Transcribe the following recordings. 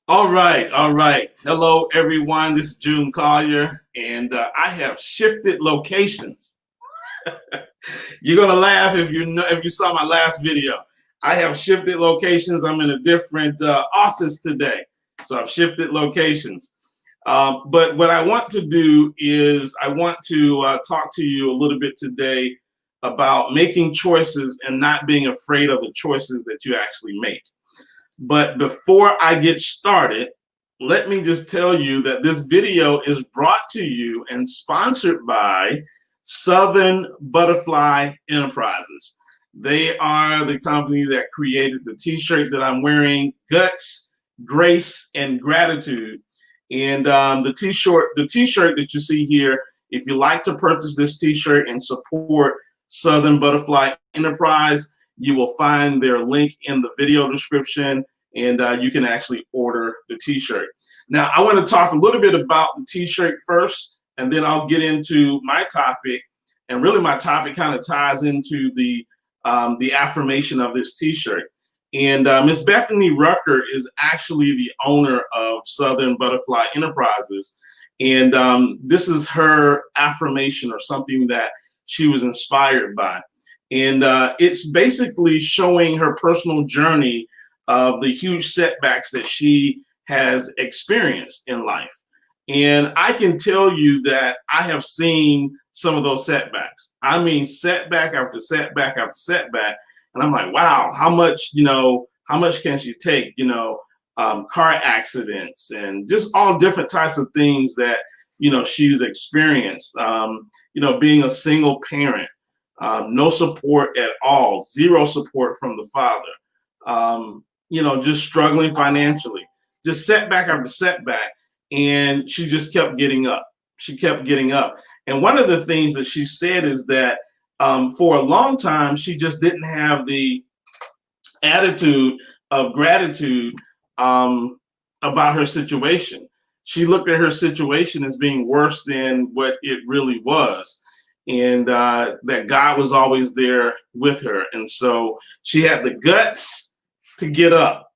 All right, all right. Hello, everyone. This is June Collier, and I have shifted locations. You're gonna laugh if you saw my last video. I have shifted locations. I'm in a different office today, so I've shifted locations. But what I want to do is I want to talk to you a little bit today about making choices and not being afraid of the choices that you actually make. But before I get started, let me just tell you that this video is brought to you and sponsored by Southern Butterfly Enterprises. They are the company that created the t-shirt that I'm wearing, Guts, Grace, and Gratitude. And the t-shirt that you see here, if you like to purchase this t-shirt and support Southern Butterfly Enterprise, you will find their link in the video description, and you can actually order the t-shirt. Now, I want to talk a little bit about the t-shirt first, and then I'll get into my topic. And really, my topic kind of ties into the affirmation of this t-shirt. And Miss Bethany Rucker is actually the owner of Southern Butterfly Enterprises. And this is her affirmation, or something that she was inspired by. And it's basically showing her personal journey of the huge setbacks that she has experienced in life. And I can tell you that I have seen some of those setbacks. I mean, setback after setback after setback. And I'm like, wow, how much can she take? Car accidents and just all different types of things that, she's experienced. Being a single parent, no support at all, zero support from the father, just struggling financially, just setback after setback. And she just kept getting up. She kept getting up. And one of the things that she said is that for a long time, she just didn't have the attitude of gratitude about her situation. She looked at her situation as being worse than what it really was. And that God was always there with her. And so she had the guts to get up,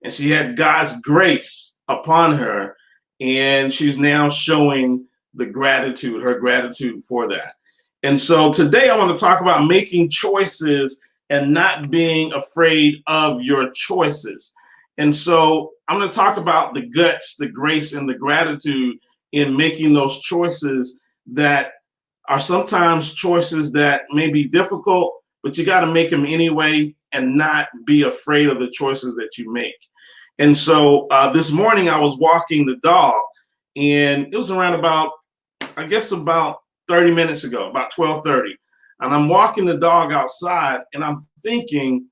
and she had God's grace upon her. And she's now showing her gratitude for that. And so today I want to talk about making choices and not being afraid of your choices. And so I'm going to talk about the guts, the grace, and the gratitude in making those choices that are sometimes choices that may be difficult, but you got to make them anyway and not be afraid of the choices that you make. And so this morning I was walking the dog, and it was around about 30 minutes ago, about 12:30. And I'm walking the dog outside, and I'm thinking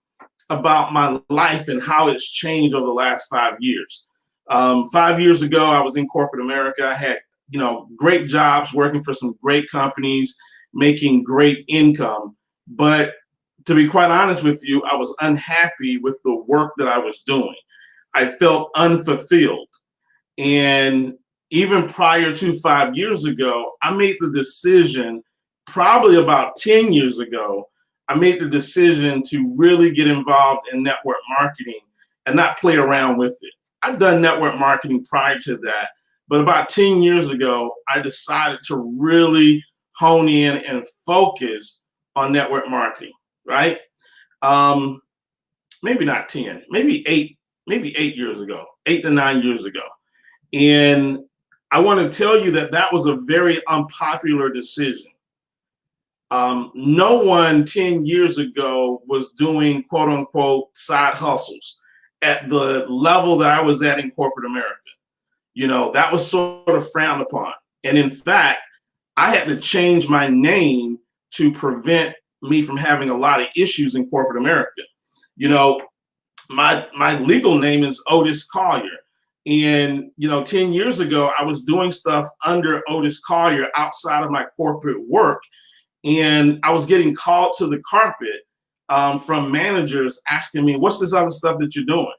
about my life and how it's changed over the last 5 years. 5 years ago, I was in corporate America. I had great jobs, working for some great companies, making great income. But to be quite honest with you, I was unhappy with the work that I was doing. I felt unfulfilled. And even prior to 5 years ago, I made the decision, probably about 10 years ago, I made the decision to really get involved in network marketing and not play around with it. I've done network marketing prior to that, but about 10 years ago, I decided to really hone in and focus on network marketing, right? Maybe not 10, maybe 8 years ago, 8 to 9 years ago. And I want to tell you that that was a very unpopular decision. No one 10 years ago was doing quote unquote side hustles at the level that I was at in corporate America. That was sort of frowned upon. And in fact, I had to change my name to prevent me from having a lot of issues in corporate America. My legal name is Otis Collier. And 10 years ago, I was doing stuff under Otis Collier outside of my corporate work. And I was getting called to the carpet from managers asking me, what's this other stuff that you're doing?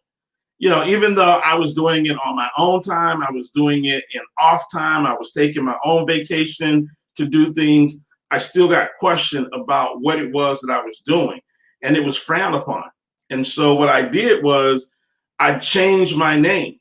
Even though I was doing it on my own time, I was doing it in off time, I was taking my own vacation to do things, I still got questioned about what it was that I was doing. And it was frowned upon. And so what I did was I changed my name.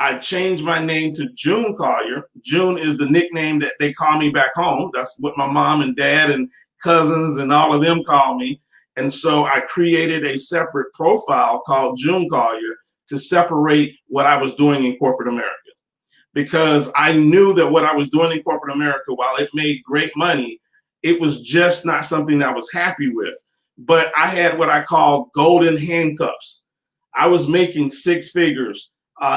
I changed my name to June Collier. June is the nickname that they call me back home. That's what my mom and dad and cousins and all of them call me. And so I created a separate profile called June Collier to separate what I was doing in corporate America. Because I knew that what I was doing in corporate America, while it made great money, it was just not something that I was happy with. But I had what I call golden handcuffs. I was making six figures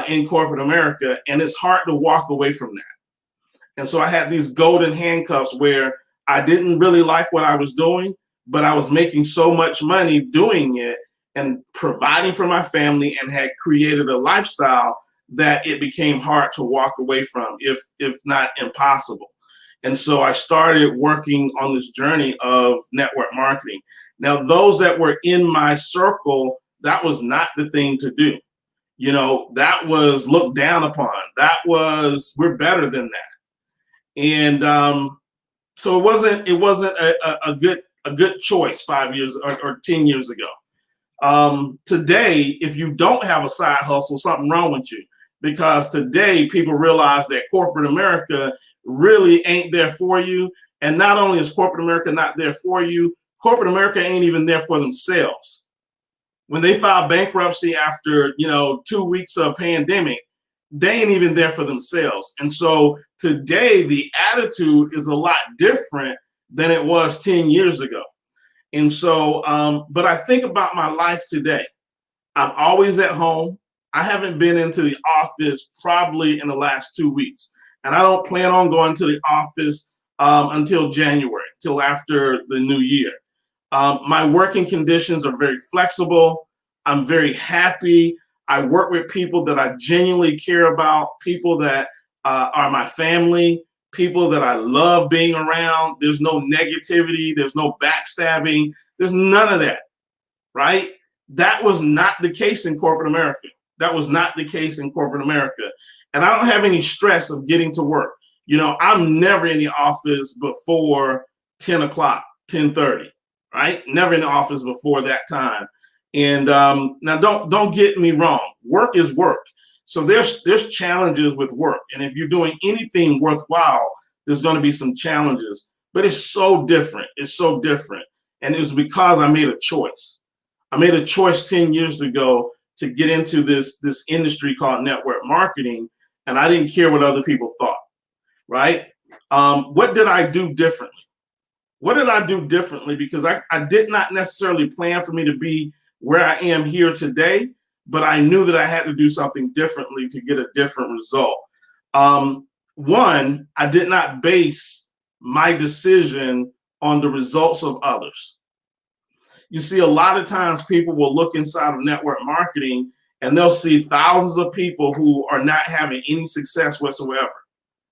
in corporate America, and it's hard to walk away from that. And so I had these golden handcuffs where I didn't really like what I was doing, but I was making so much money doing it and providing for my family and had created a lifestyle that it became hard to walk away from, if not impossible. And so I started working on this journey of network marketing. Now, those that were in my circle, that was not the thing to do. You know, that was looked down upon. That was, we're better than that. And so it wasn't a good choice 5 years or 10 years ago. Today, if you don't have a side hustle, something wrong with you, because today people realize that corporate America really ain't there for you. And not only is corporate America not there for you, corporate America ain't even there for themselves. When they file bankruptcy after, 2 weeks of pandemic, they ain't even there for themselves. And so today the attitude is a lot different than it was 10 years ago. And so, but I think about my life today. I'm always at home. I haven't been into the office probably in the last 2 weeks. And I don't plan on going to the office until January, till after the new year. My working conditions are very flexible. I'm very happy. I work with people that I genuinely care about, people that are my family, people that I love being around. There's no negativity. There's no backstabbing. There's none of that, right? That was not the case in corporate America. That was not the case in corporate America. And I don't have any stress of getting to work. I'm never in the office before 10 o'clock, 10:30, right? Never in the office before that time. And now don't get me wrong. Work is work. So there's challenges with work. And if you're doing anything worthwhile, there's going to be some challenges. But it's so different. It's so different. And it was because I made a choice. I made a choice 10 years ago to get into this industry called network marketing, and I didn't care what other people thought, right? What did I do differently? What did I do differently? Because I did not necessarily plan for me to be where I am here today, but I knew that I had to do something differently to get a different result. One, I did not base my decision on the results of others. You see, a lot of times people will look inside of network marketing and they'll see thousands of people who are not having any success whatsoever.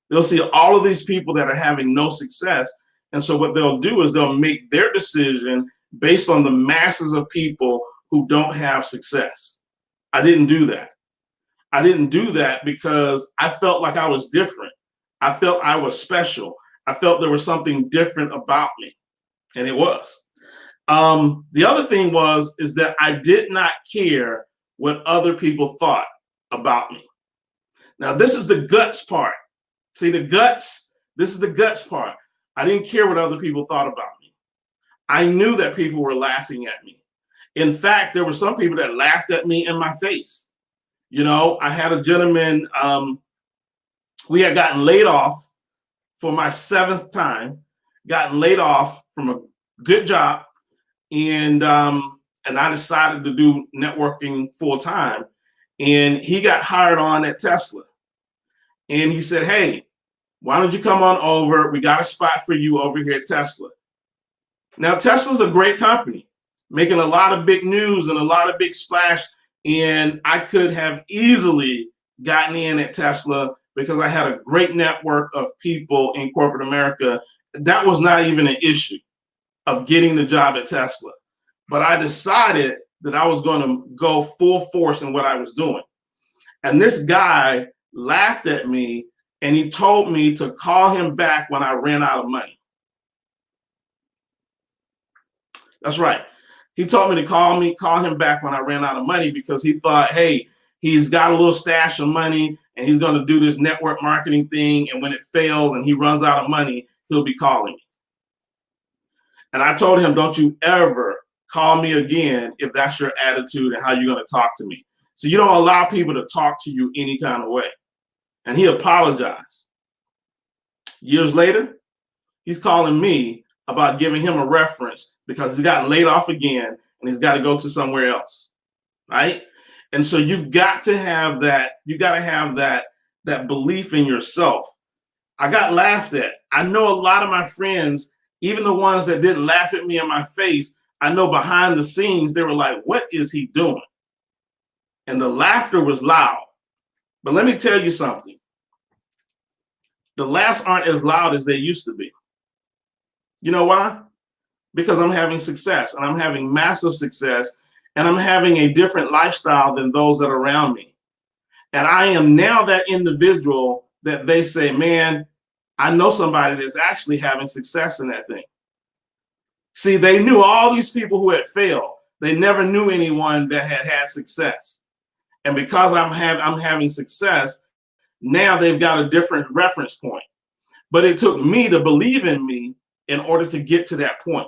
They'll see all of these people that are having no success. And so what they'll do is they'll make their decision based on the masses of people who don't have success. I didn't do that. I didn't do that because I felt like I was different. I felt I was special. I felt there was something different about me, and it was. The other thing is that I did not care what other people thought about me. Now, this is the guts part. See, this is the guts part. I didn't care what other people thought about me. I knew that people were laughing at me. In fact, there were some people that laughed at me in my face. I had a gentleman, we had gotten laid off for my 7th time, gotten laid off from a good job. And I decided to do networking full time. And he got hired on at Tesla. And he said, "Hey, why don't you come on over? We got a spot for you over here at Tesla." Now, Tesla's a great company, making a lot of big news and a lot of big splash. And I could have easily gotten in at Tesla because I had a great network of people in corporate America. That was not even an issue of getting the job at Tesla. But I decided that I was going to go full force in what I was doing. And this guy laughed at me and he told me to call him back when I ran out of money. That's right. He told me to call him back when I ran out of money, because he thought, hey, he's got a little stash of money and he's going to do this network marketing thing. And when it fails and he runs out of money, he'll be calling me. And I told him, don't you ever call me again if that's your attitude and how you're going to talk to me. So you don't allow people to talk to you any kind of way. And he apologized. Years later, he's calling me about giving him a reference because he's gotten laid off again and he's got to go to somewhere else, right? And so you've got to have that. You got to have that belief in yourself. I got laughed at. I know a lot of my friends, even the ones that didn't laugh at me in my face, I know behind the scenes, they were like, what is he doing? And the laughter was loud. But let me tell you something. The laughs aren't as loud as they used to be. You know why? Because I'm having success, and I'm having massive success, and I'm having a different lifestyle than those that are around me. And I am now that individual that they say, man, I know somebody that's actually having success in that thing. See, they knew all these people who had failed. They never knew anyone that had had success. And because I'm having success, now they've got a different reference point. But it took me to believe in me in order to get to that point,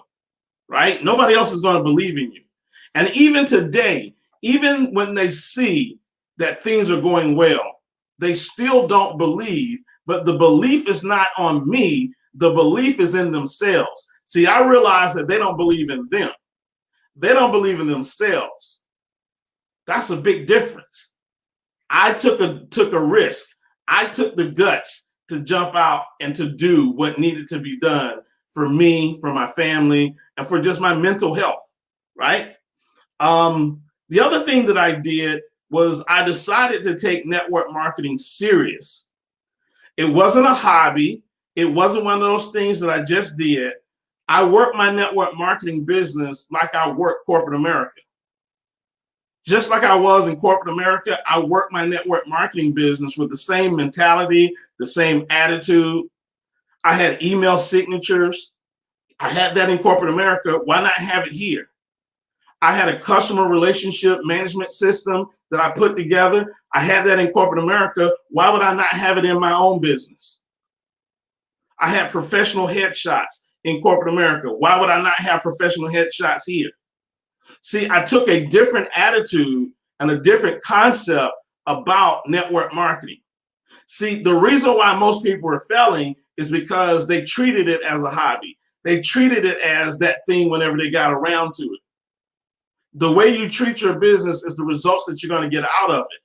right? Nobody else is going to believe in you. And even today, even when they see that things are going well, they still don't believe. But the belief is not on me. The belief is in themselves. See, I realize that they don't believe in them. They don't believe in themselves. That's a big difference. I took a risk. I took the guts to jump out and to do what needed to be done for me, for my family, and for just my mental health, right? The other thing that I did was I decided to take network marketing serious. It wasn't a hobby. It wasn't one of those things that I just did. I worked my network marketing business like I worked corporate America. Just like I was in corporate America, I worked my network marketing business with the same mentality, the same attitude. I had email signatures. I had that in corporate America. Why not have it here? I had a customer relationship management system that I put together. I had that in corporate America. Why would I not have it in my own business? I had professional headshots in corporate America. Why would I not have professional headshots here? See, I took a different attitude and a different concept about network marketing. See, the reason why most people are failing is because they treated it as a hobby. They treated it as that thing whenever they got around to it. The way you treat your business is the results that you're going to get out of it.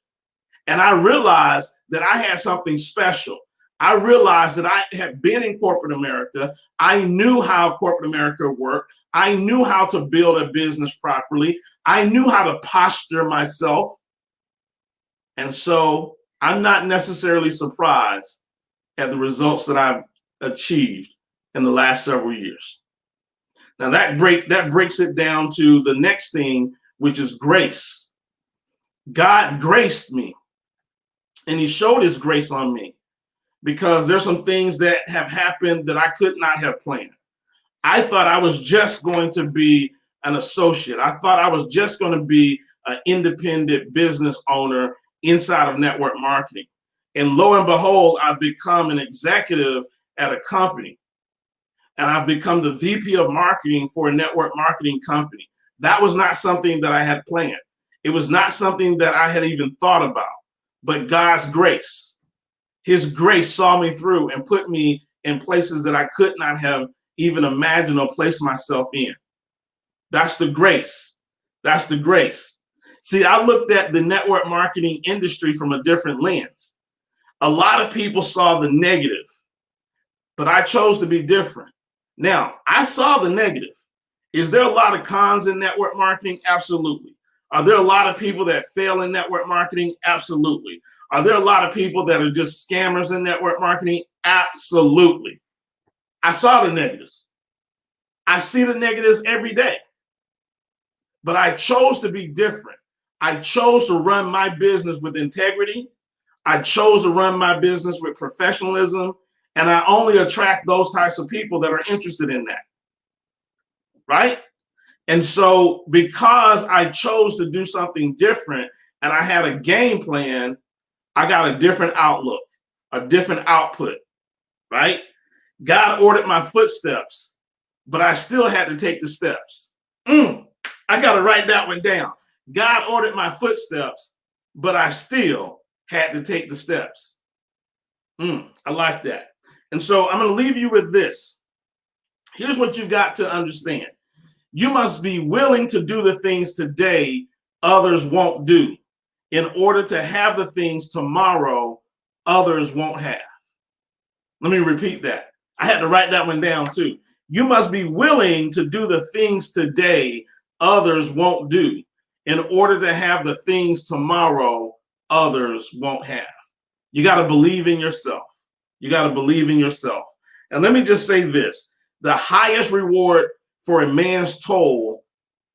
And I realized that I had something special. I realized that I had been in corporate America. I knew how corporate America worked. I knew how to build a business properly. I knew how to posture myself. And so I'm not necessarily surprised at the results that I've achieved in the last several years. Now that breaks it down to the next thing, which is grace. God graced me, and he showed his grace on me because there's some things that have happened that I could not have planned. I thought I was just going to be an associate. I thought I was just going to be an independent business owner inside of network marketing. And lo and behold, I've become an executive at a company. And I've become the VP of marketing for a network marketing company. That was not something that I had planned. It was not something that I had even thought about. But God's grace, his grace saw me through and put me in places that I could not have even imagined or placed myself in. That's the grace. That's the grace. See, I looked at the network marketing industry from a different lens. A lot of people saw the negative, but I chose to be different. Now, I saw the negative. Is there a lot of cons in network marketing? Absolutely. Are there a lot of people that fail in network marketing? Absolutely. Are there a lot of people that are just scammers in network marketing? Absolutely. I saw the negatives. I see the negatives every day. But I chose to be different. I chose to run my business with integrity. I chose to run my business with professionalism. And I only attract those types of people that are interested in that. Right? And so because I chose to do something different and I had a game plan, I got a different outlook, a different output, right? God ordered my footsteps, but I still had to take the steps. I got to write that one down. God ordered my footsteps, but I still had to take the steps. I like that. And so I'm going to leave you with this. Here's what you've got to understand. You must be willing to do the things today others won't do in order to have the things tomorrow others won't have. Let me repeat that. I had to write that one down too. You must be willing to do the things today others won't do in order to have the things tomorrow others won't have. You got to believe in yourself. You got to believe in yourself. And let me just say this. The highest reward for a man's toil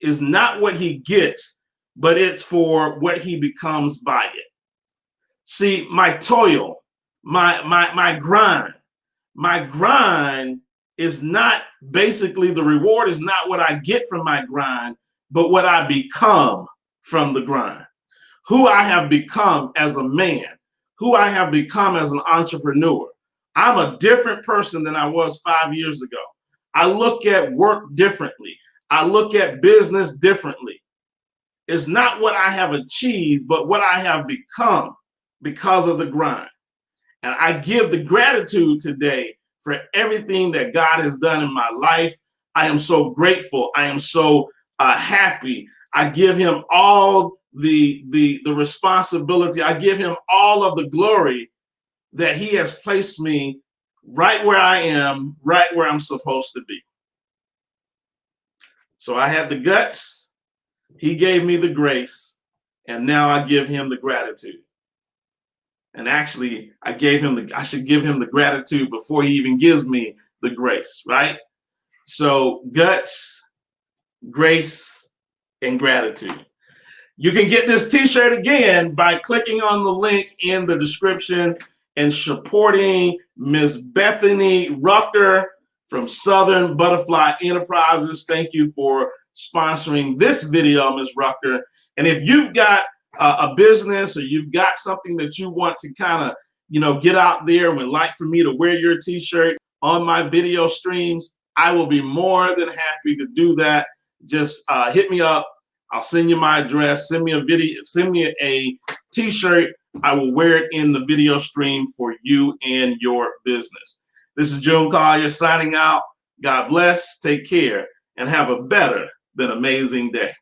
is not what he gets, but it's for what he becomes by it. See, my toil, my grind is not basically the reward is not what I get from my grind, but what I become from the grind. Who I have become as a man, who I have become as an entrepreneur. I'm a different person than I was 5 years ago. I look at work differently. I look at business differently. It's not what I have achieved, but what I have become because of the grind. And I give the gratitude today for everything that God has done in my life. I am so grateful. I am so happy. I give him all the responsibility. I give him all of the glory that he has placed me right where I am, right where I'm supposed to be. So I had the guts. He gave me the grace. And now I give him the gratitude. And actually, I should give him the gratitude before he even gives me the grace, right? So guts, grace, and gratitude. You can get this t-shirt again by clicking on the link in the description and supporting Ms. Bethany Rucker from Southern Butterfly Enterprises. Thank you for sponsoring this video, Ms. Rucker. And if you've got a business or you've got something that you want to kind of, get out there and would like for me to wear your t-shirt on my video streams, I will be more than happy to do that. Just hit me up. I'll send you my address. Send me a video. Send me a t-shirt. I will wear it in the video stream for you and your business. This is June Collier signing out. God bless. Take care and have a better than amazing day.